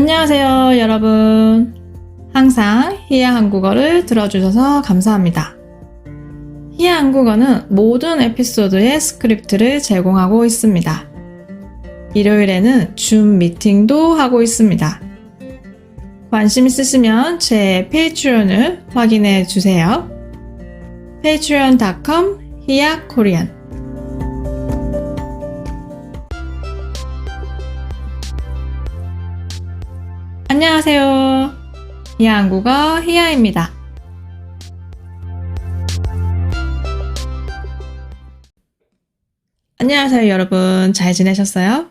안녕하세요, 여러분. 항상 히야 한국어를 들어주셔서 감사합니다. 히야 한국어는 모든 에피소드의 스크립트를 제공하고 있습니다. 일요일에는 줌 미팅도 하고 있습니다. 관심 있으시면 제 페이트리온을 확인해 주세요. patreon.com hiyakorean 안녕하세요. 히야 한국어 히야입니다. 안녕하세요, 여러분. 잘 지내셨어요?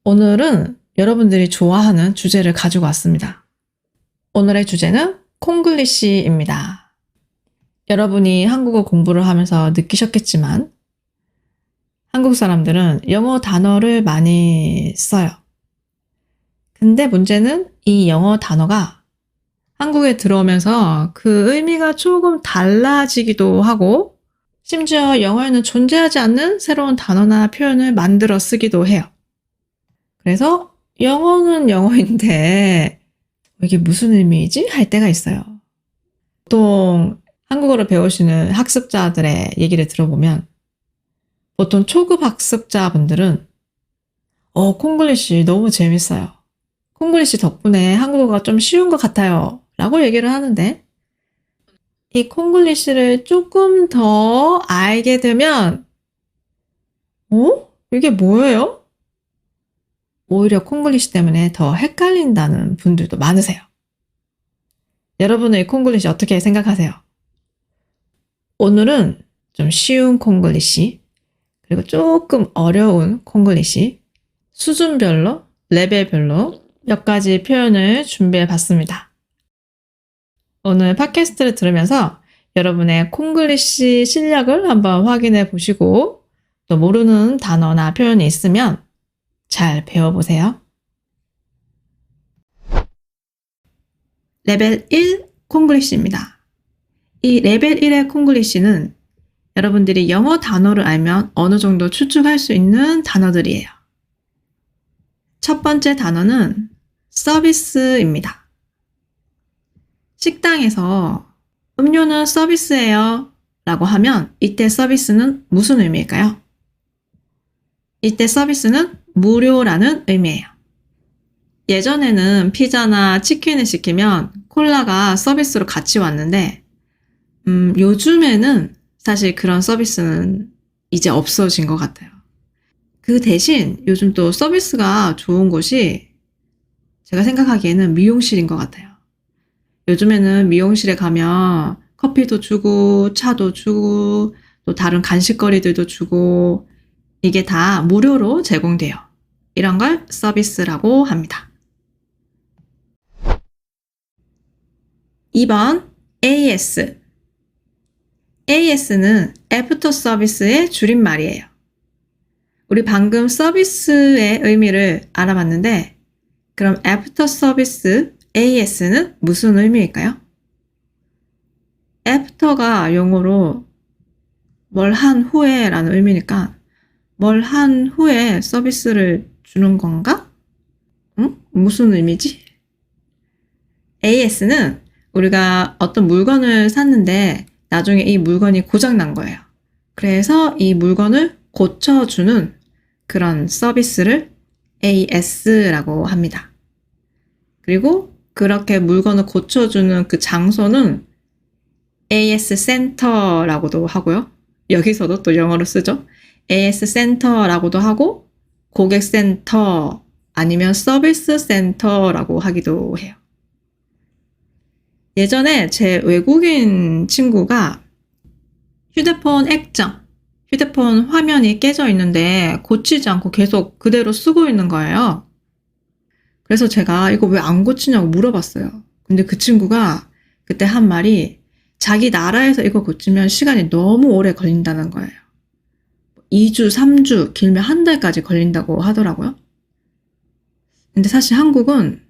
오늘은 여러분들이 좋아하는 주제를 가지고 왔습니다. 오늘의 주제는 콩글리시입니다. 여러분이 한국어 공부를 하면서 느끼셨겠지만 한국 사람들은 영어 단어를 많이 써요. 근데 문제는 이 영어 단어가 한국에 들어오면서 그 의미가 조금 달라지기도 하고 심지어 영어에는 존재하지 않는 새로운 단어나 표현을 만들어 쓰기도 해요. 그래서 영어는 영어인데 이게 무슨 의미이지? 할 때가 있어요. 보통 한국어를 배우시는 학습자들의 얘기를 들어보면 보통 초급 학습자분들은 콩글리시 너무 재밌어요. 콩글리시 덕분에 한국어가 좀 쉬운 것 같아요. 라고 얘기를 하는데 이 콩글리시를 조금 더 알게 되면 이게 뭐예요? 오히려 콩글리시 때문에 더 헷갈린다는 분들도 많으세요. 여러분은 이 콩글리시 어떻게 생각하세요? 오늘은 좀 쉬운 콩글리시, 그리고 조금 어려운 콩글리시, 수준별로, 레벨별로 몇 가지 표현을 준비해 봤습니다. 오늘 팟캐스트를 들으면서 여러분의 콩글리시 실력을 한번 확인해 보시고 또 모르는 단어나 표현이 있으면 잘 배워보세요. 레벨 1 콩글리시입니다. 이 레벨 1의 콩글리시는 여러분들이 영어 단어를 알면 어느 정도 추측할 수 있는 단어들이에요. 첫 번째 단어는 서비스입니다. 식당에서 음료는 서비스예요 라고 하면 이때 서비스는 무슨 의미일까요? 이때 서비스는 무료라는 의미예요. 예전에는 피자나 치킨을 시키면 콜라가 서비스로 같이 왔는데 요즘에는 사실 그런 서비스는 이제 없어진 것 같아요. 그 대신 요즘 또 서비스가 좋은 곳이 제가 생각하기에는 미용실인 것 같아요. 요즘에는 미용실에 가면 커피도 주고 차도 주고 또 다른 간식거리들도 주고 이게 다 무료로 제공돼요. 이런 걸 서비스라고 합니다. 2번 AS. AS는 애프터 서비스의 줄임말이에요. 우리 방금 서비스의 의미를 알아봤는데 그럼 애프터 서비스 AS는 무슨 의미일까요? 애프터가 영어로 뭘 한 후에 라는 의미니까 뭘 한 후에 서비스를 주는 건가? 무슨 의미지? AS는 우리가 어떤 물건을 샀는데 나중에 이 물건이 고장난 거예요. 그래서 이 물건을 고쳐주는 그런 서비스를 AS라고 합니다. 그리고 그렇게 물건을 고쳐주는 그 장소는 AS 센터라고도 하고요. 여기서도 또 영어로 쓰죠. AS 센터라고도 하고 고객 센터 아니면 서비스 센터라고 하기도 해요. 예전에 제 외국인 친구가 휴대폰 액정, 휴대폰 화면이 깨져 있는데 고치지 않고 계속 그대로 쓰고 있는 거예요. 그래서 제가 이거 왜 안 고치냐고 물어봤어요. 근데 그 친구가 그때 한 말이 자기 나라에서 이거 고치면 시간이 너무 오래 걸린다는 거예요. 2주, 3주, 길면 한 달까지 걸린다고 하더라고요. 근데 사실 한국은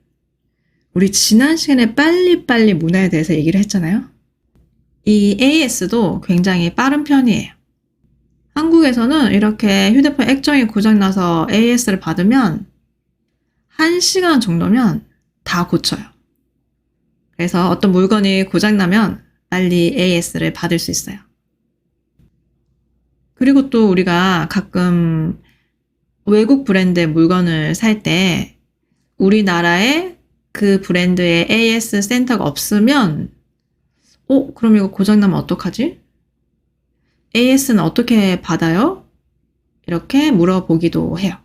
우리 지난 시간에 빨리빨리 문화에 대해서 얘기를 했잖아요. 이 AS도 굉장히 빠른 편이에요. 한국에서는 이렇게 휴대폰 액정이 고장나서 AS를 받으면 1시간 정도면 다 고쳐요. 그래서 어떤 물건이 고장나면 빨리 AS를 받을 수 있어요. 그리고 또 우리가 가끔 외국 브랜드의 물건을 살 때 우리나라에 그 브랜드의 AS 센터가 없으면 그럼 이거 고장나면 어떡하지? AS는 어떻게 받아요? 이렇게 물어보기도 해요.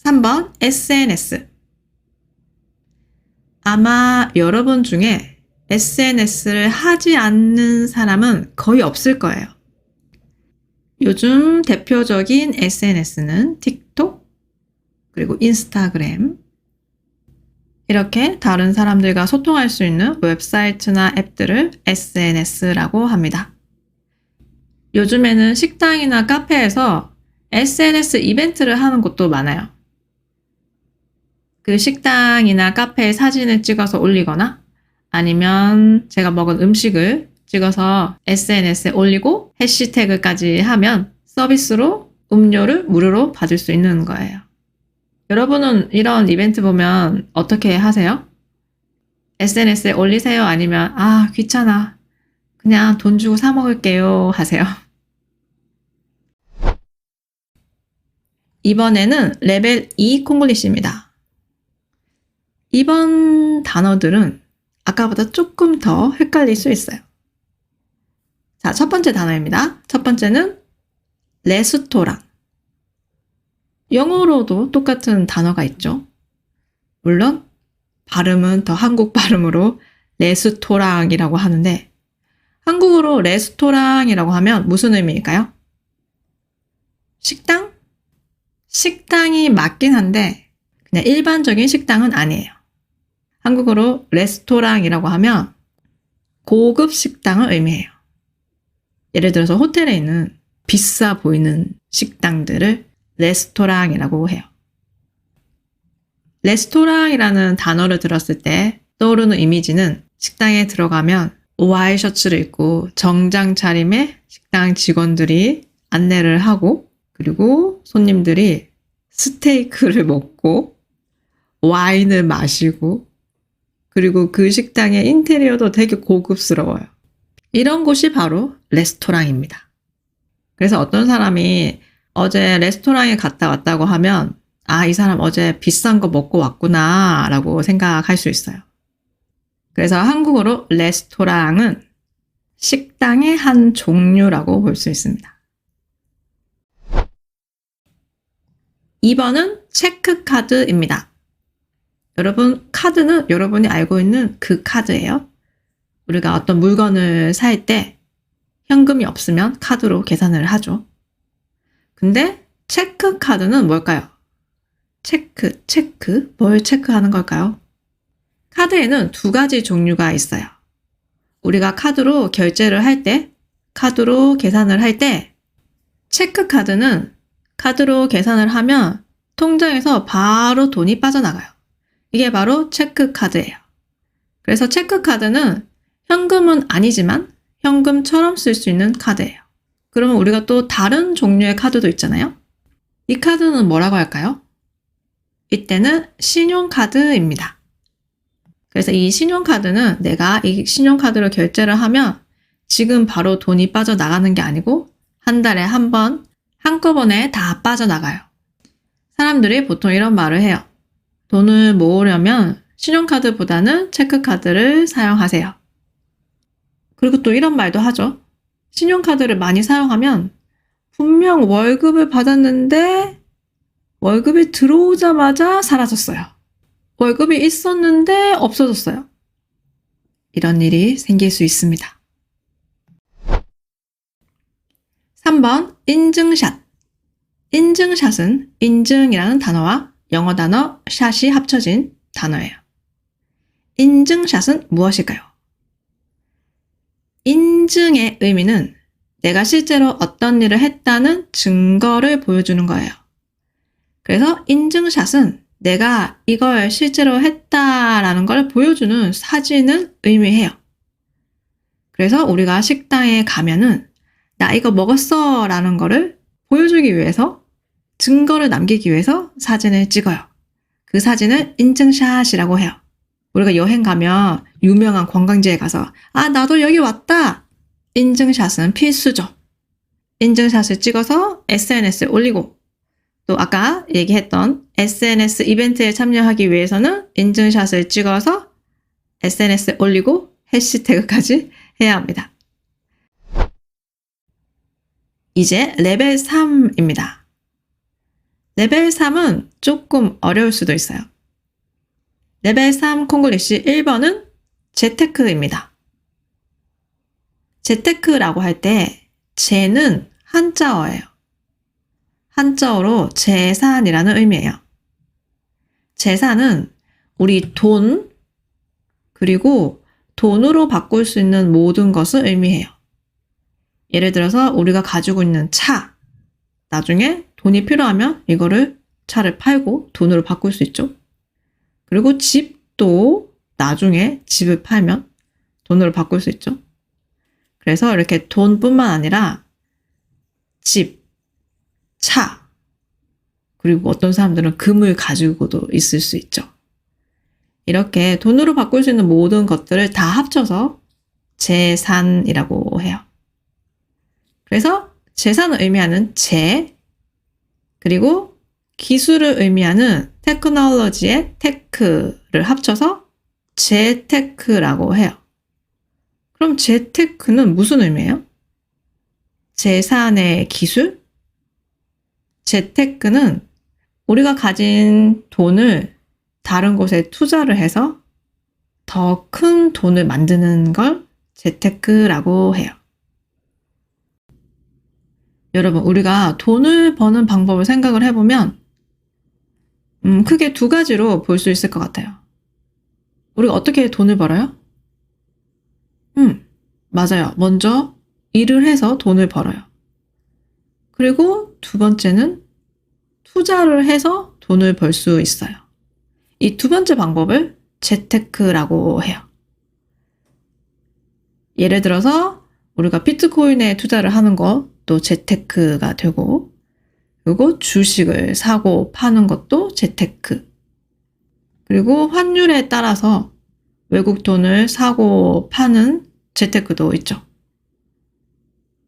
3번 SNS. 아마 여러분 중에 SNS를 하지 않는 사람은 거의 없을 거예요. 요즘 대표적인 SNS는 틱톡, 그리고 인스타그램, 이렇게 다른 사람들과 소통할 수 있는 웹사이트나 앱들을 SNS라고 합니다. 요즘에는 식당이나 카페에서 SNS 이벤트를 하는 곳도 많아요. 그 식당이나 카페에 사진을 찍어서 올리거나 아니면 제가 먹은 음식을 찍어서 SNS에 올리고 해시태그까지 하면 서비스로 음료를 무료로 받을 수 있는 거예요. 여러분은 이런 이벤트 보면 어떻게 하세요? SNS에 올리세요? 아니면 귀찮아. 그냥 돈 주고 사 먹을게요 하세요? 이번에는 레벨 2 콩글리시입니다. 이번 단어들은 아까보다 조금 더 헷갈릴 수 있어요. 자, 첫 번째 단어입니다. 첫 번째는 레스토랑. 영어로도 똑같은 단어가 있죠. 물론 발음은 더 한국 발음으로 레스토랑이라고 하는데 한국어로 레스토랑이라고 하면 무슨 의미일까요? 식당? 식당이 맞긴 한데 그냥 일반적인 식당은 아니에요. 한국어로 레스토랑이라고 하면 고급 식당을 의미해요. 예를 들어서 호텔에 있는 비싸 보이는 식당들을 레스토랑이라고 해요. 레스토랑이라는 단어를 들었을 때 떠오르는 이미지는 식당에 들어가면 와이셔츠를 입고 정장 차림의 식당 직원들이 안내를 하고 그리고 손님들이 스테이크를 먹고 와인을 마시고 그리고 그 식당의 인테리어도 되게 고급스러워요. 이런 곳이 바로 레스토랑입니다. 그래서 어떤 사람이 어제 레스토랑에 갔다 왔다고 하면 이 사람 어제 비싼 거 먹고 왔구나 라고 생각할 수 있어요. 그래서 한국어로 레스토랑은 식당의 한 종류라고 볼 수 있습니다. 2번은 체크카드입니다. 여러분, 카드는 여러분이 알고 있는 그 카드예요. 우리가 어떤 물건을 살 때 현금이 없으면 카드로 계산을 하죠. 근데 체크카드는 뭘까요? 체크. 뭘 체크하는 걸까요? 카드에는 2가지 종류가 있어요. 우리가 카드로 결제를 할 때, 카드로 계산을 할 때, 체크카드는 카드로 계산을 하면 통장에서 바로 돈이 빠져나가요. 이게 바로 체크카드예요. 그래서 체크카드는 현금은 아니지만 현금처럼 쓸 수 있는 카드예요. 그러면 우리가 또 다른 종류의 카드도 있잖아요. 이 카드는 뭐라고 할까요? 이때는 신용카드입니다. 그래서 이 신용카드는 내가 이 신용카드로 결제를 하면 지금 바로 돈이 빠져나가는 게 아니고 한 달에 한 번 한꺼번에 다 빠져나가요. 사람들이 보통 이런 말을 해요. 돈을 모으려면 신용카드보다는 체크카드를 사용하세요. 그리고 또 이런 말도 하죠. 신용카드를 많이 사용하면 분명 월급을 받았는데 월급이 들어오자마자 사라졌어요. 월급이 있었는데 없어졌어요. 이런 일이 생길 수 있습니다. 3번 인증샷. 인증샷은 인증이라는 단어와 영어 단어 샷이 합쳐진 단어예요. 인증샷은 무엇일까요? 인증의 의미는 내가 실제로 어떤 일을 했다는 증거를 보여주는 거예요. 그래서 인증샷은 내가 이걸 실제로 했다라는 걸 보여주는 사진을 의미해요. 그래서 우리가 식당에 가면은 나 이거 먹었어 라는 거를 보여주기 위해서 증거를 남기기 위해서 사진을 찍어요. 그 사진을 인증샷이라고 해요. 우리가 여행 가면 유명한 관광지에 가서 나도 여기 왔다! 인증샷은 필수죠. 인증샷을 찍어서 SNS에 올리고 또 아까 얘기했던 SNS 이벤트에 참여하기 위해서는 인증샷을 찍어서 SNS에 올리고 해시태그까지 해야 합니다. 이제 레벨 3입니다. 레벨 3은 조금 어려울 수도 있어요. 레벨 3 콩글리시 1번은 재테크입니다. 재테크라고 할 때 재는 한자어예요. 한자어로 재산이라는 의미예요. 재산은 우리 돈, 그리고 돈으로 바꿀 수 있는 모든 것을 의미해요. 예를 들어서 우리가 가지고 있는 차, 나중에 돈이 필요하면 이거를 차를 팔고 돈으로 바꿀 수 있죠. 그리고 집도 나중에 집을 팔면 돈으로 바꿀 수 있죠. 그래서 이렇게 돈뿐만 아니라 집, 차, 그리고 어떤 사람들은 금을 가지고도 있을 수 있죠. 이렇게 돈으로 바꿀 수 있는 모든 것들을 다 합쳐서 재산이라고 해요. 그래서 재산을 의미하는 재, 그리고 기술을 의미하는 테크놀로지의 테크를 합쳐서 재테크라고 해요. 그럼 재테크는 무슨 의미예요? 재산의 기술? 재테크는 우리가 가진 돈을 다른 곳에 투자를 해서 더 큰 돈을 만드는 걸 재테크라고 해요. 여러분, 우리가 돈을 버는 방법을 생각을 해보면 크게 두 가지로 볼 수 있을 것 같아요. 우리가 어떻게 돈을 벌어요? 맞아요. 먼저 일을 해서 돈을 벌어요. 그리고 두 번째는 투자를 해서 돈을 벌 수 있어요. 이 두 번째 방법을 재테크라고 해요. 예를 들어서 우리가 비트코인에 투자를 하는 것도 재테크가 되고, 그리고 주식을 사고 파는 것도 재테크. 그리고 환율에 따라서 외국 돈을 사고 파는 재테크도 있죠.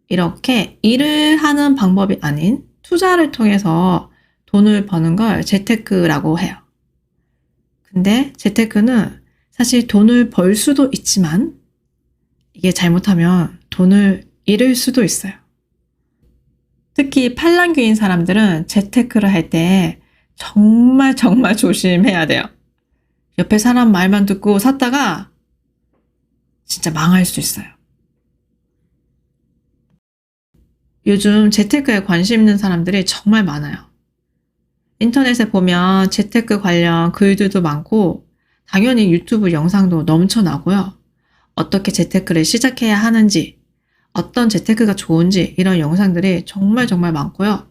이렇게 일을 하는 방법이 아닌 투자를 통해서 돈을 버는 걸 재테크라고 해요. 근데 재테크는 사실 돈을 벌 수도 있지만 이게 잘못하면 돈을 잃을 수도 있어요. 특히 팔랑귀인 사람들은 재테크를 할 때 정말 조심해야 돼요. 옆에 사람 말만 듣고 샀다가 진짜 망할 수 있어요. 요즘 재테크에 관심 있는 사람들이 정말 많아요. 인터넷에 보면 재테크 관련 글들도 많고 당연히 유튜브 영상도 넘쳐나고요. 어떻게 재테크를 시작해야 하는지, 어떤 재테크가 좋은지 이런 영상들이 정말 많고요.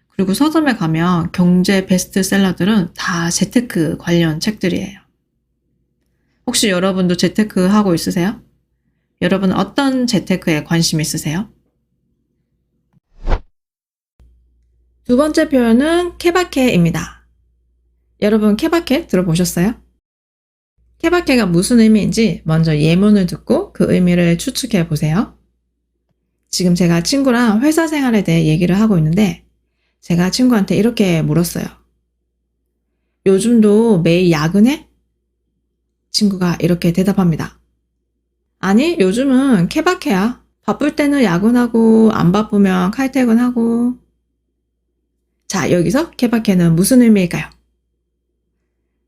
그리고 서점에 가면 경제 베스트셀러들은 다 재테크 관련 책들이에요. 혹시 여러분도 재테크 하고 있으세요? 여러분은 어떤 재테크에 관심 있으세요? 두 번째 표현은 케바케입니다. 여러분 케바케 들어보셨어요? 케바케가 무슨 의미인지 먼저 예문을 듣고 그 의미를 추측해 보세요. 지금 제가 친구랑 회사 생활에 대해 얘기를 하고 있는데 제가 친구한테 이렇게 물었어요. 요즘도 매일 야근해? 친구가 이렇게 대답합니다. 아니, 요즘은 케바케야. 바쁠 때는 야근하고 안 바쁘면 칼퇴근하고. 자, 여기서 케바케는 무슨 의미일까요?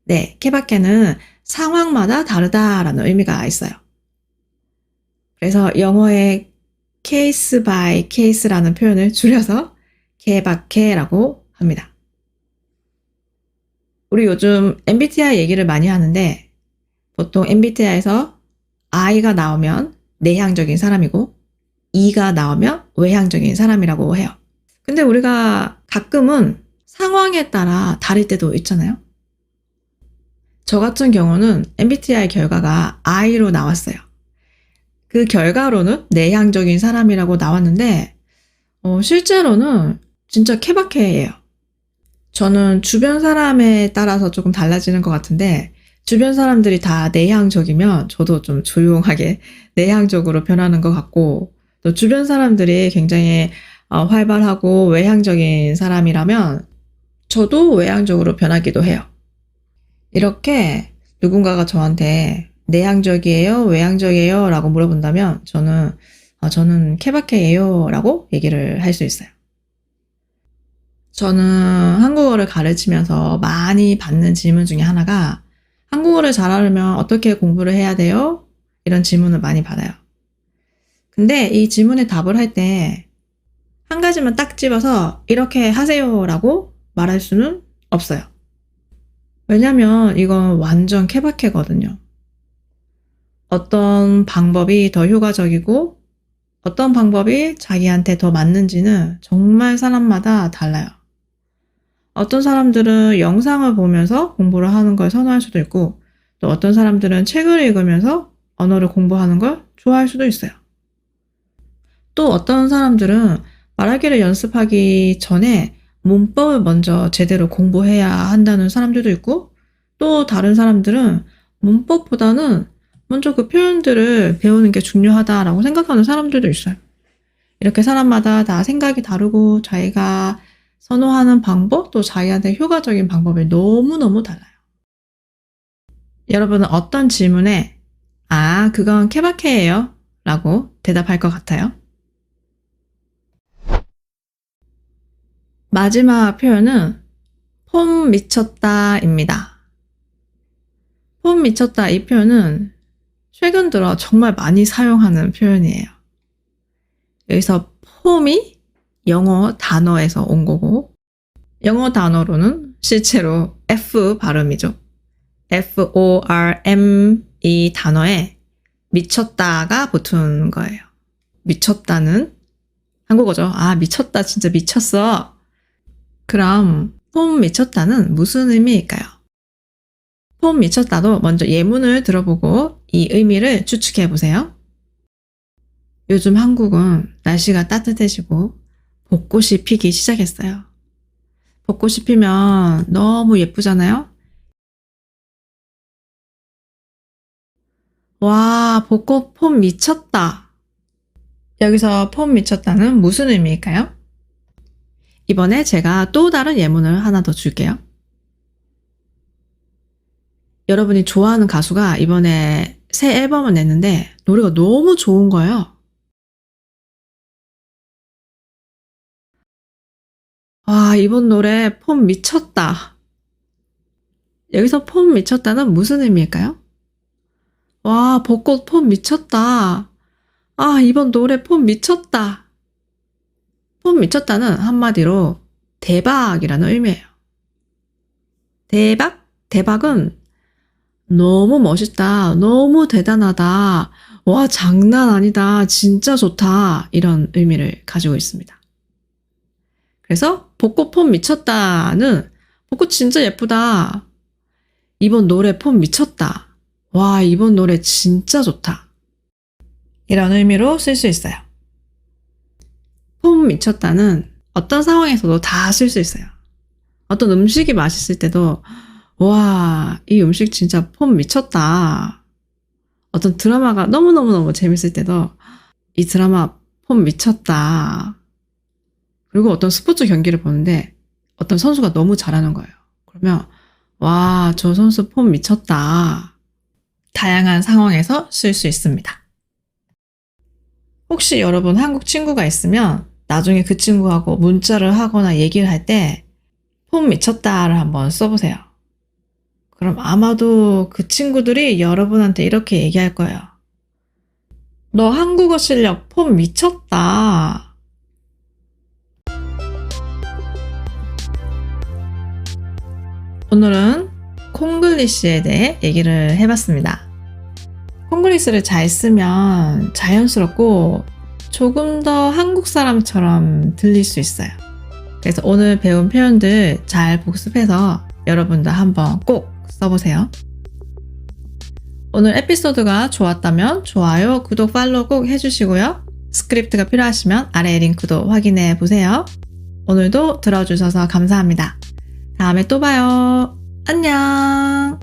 네, 케바케는 상황마다 다르다라는 의미가 있어요. 그래서 영어의 case by case라는 표현을 줄여서 케바케라고 합니다. 우리 요즘 MBTI 얘기를 많이 하는데 보통 MBTI에서 I가 나오면 내향적인 사람이고 E가 나오면 외향적인 사람이라고 해요. 근데 우리가 가끔은 상황에 따라 다를 때도 있잖아요. 저 같은 경우는 MBTI 결과가 I로 나왔어요. 그 결과로는 내향적인 사람이라고 나왔는데 실제로는 진짜 케바케예요. 저는 주변 사람에 따라서 조금 달라지는 것 같은데, 주변 사람들이 다 내향적이면 저도 좀 조용하게 내향적으로 변하는 것 같고, 또 주변 사람들이 굉장히 활발하고 외향적인 사람이라면 저도 외향적으로 변하기도 해요. 이렇게 누군가가 저한테 내향적이에요? 외향적이에요? 라고 물어본다면 저는 케바케예요 라고 얘기를 할 수 있어요. 저는 한국어를 가르치면서 많이 받는 질문 중에 하나가 한국어를 잘하려면 어떻게 공부를 해야 돼요? 이런 질문을 많이 받아요. 근데 이 질문에 답을 할 때 한 가지만 딱 집어서 이렇게 하세요 라고 말할 수는 없어요. 왜냐면 이건 완전 케바케거든요. 어떤 방법이 더 효과적이고 어떤 방법이 자기한테 더 맞는지는 정말 사람마다 달라요. 어떤 사람들은 영상을 보면서 공부를 하는 걸 선호할 수도 있고, 또 어떤 사람들은 책을 읽으면서 언어를 공부하는 걸 좋아할 수도 있어요. 또 어떤 사람들은 말하기를 연습하기 전에 문법을 먼저 제대로 공부해야 한다는 사람들도 있고, 또 다른 사람들은 문법보다는 먼저 그 표현들을 배우는 게 중요하다라고 생각하는 사람들도 있어요. 이렇게 사람마다 다 생각이 다르고 자기가 선호하는 방법, 또 자기한테 효과적인 방법이 너무너무 달라요. 여러분은 어떤 질문에 그건 케바케예요 라고 대답할 것 같아요? 마지막 표현은 폼 미쳤다입니다. 폼 미쳤다 이 표현은 최근 들어 정말 많이 사용하는 표현이에요. 여기서 폼이 영어 단어에서 온 거고, 영어 단어로는 실제로 F 발음이죠. FORM 이 단어에 미쳤다가 붙은 거예요. 미쳤다는 한국어죠. 미쳤다, 진짜 미쳤어. 그럼 폼 미쳤다는 무슨 의미일까요? 폼 미쳤다도 먼저 예문을 들어보고 이 의미를 추측해 보세요. 요즘 한국은 날씨가 따뜻해지고 벚꽃이 피기 시작했어요. 벚꽃이 피면 너무 예쁘잖아요? 와, 벚꽃 폼 미쳤다. 여기서 폼 미쳤다는 무슨 의미일까요? 이번에 제가 또 다른 예문을 하나 더 줄게요. 여러분이 좋아하는 가수가 이번에 새 앨범을 냈는데 노래가 너무 좋은 거예요. 와, 이번 노래 폼 미쳤다. 여기서 폼 미쳤다는 무슨 의미일까요? 와, 벚꽃 폼 미쳤다. 이번 노래 폼 미쳤다. 폼 미쳤다는 한마디로 대박이라는 의미예요. 대박? 대박은 너무 멋있다. 너무 대단하다. 와, 장난 아니다. 진짜 좋다. 이런 의미를 가지고 있습니다. 그래서 벚꽃 폼 미쳤다는 벚꽃 진짜 예쁘다. 이번 노래 폼 미쳤다. 와, 이번 노래 진짜 좋다. 이런 의미로 쓸 수 있어요. 폼 미쳤다는 어떤 상황에서도 다 쓸 수 있어요. 어떤 음식이 맛있을 때도 와, 이 음식 진짜 폼 미쳤다. 어떤 드라마가 너무너무너무 재밌을 때도 이 드라마 폼 미쳤다. 그리고 어떤 스포츠 경기를 보는데 어떤 선수가 너무 잘하는 거예요. 그러면 와, 저 선수 폼 미쳤다. 다양한 상황에서 쓸 수 있습니다. 혹시 여러분 한국 친구가 있으면 나중에 그 친구하고 문자를 하거나 얘기를 할 때 폼 미쳤다를 한번 써보세요. 그럼 아마도 그 친구들이 여러분한테 이렇게 얘기할 거예요. 너 한국어 실력 폼 미쳤다. 오늘은 콩글리시에 대해 얘기를 해봤습니다. 콩글리시를 잘 쓰면 자연스럽고 조금 더 한국 사람처럼 들릴 수 있어요. 그래서 오늘 배운 표현들 잘 복습해서 여러분도 한번 꼭 써보세요. 오늘 에피소드가 좋았다면 좋아요, 구독, 팔로우 꼭 해주시고요. 스크립트가 필요하시면 아래 링크도 확인해 보세요. 오늘도 들어주셔서 감사합니다. 다음에 또 봐요. 안녕.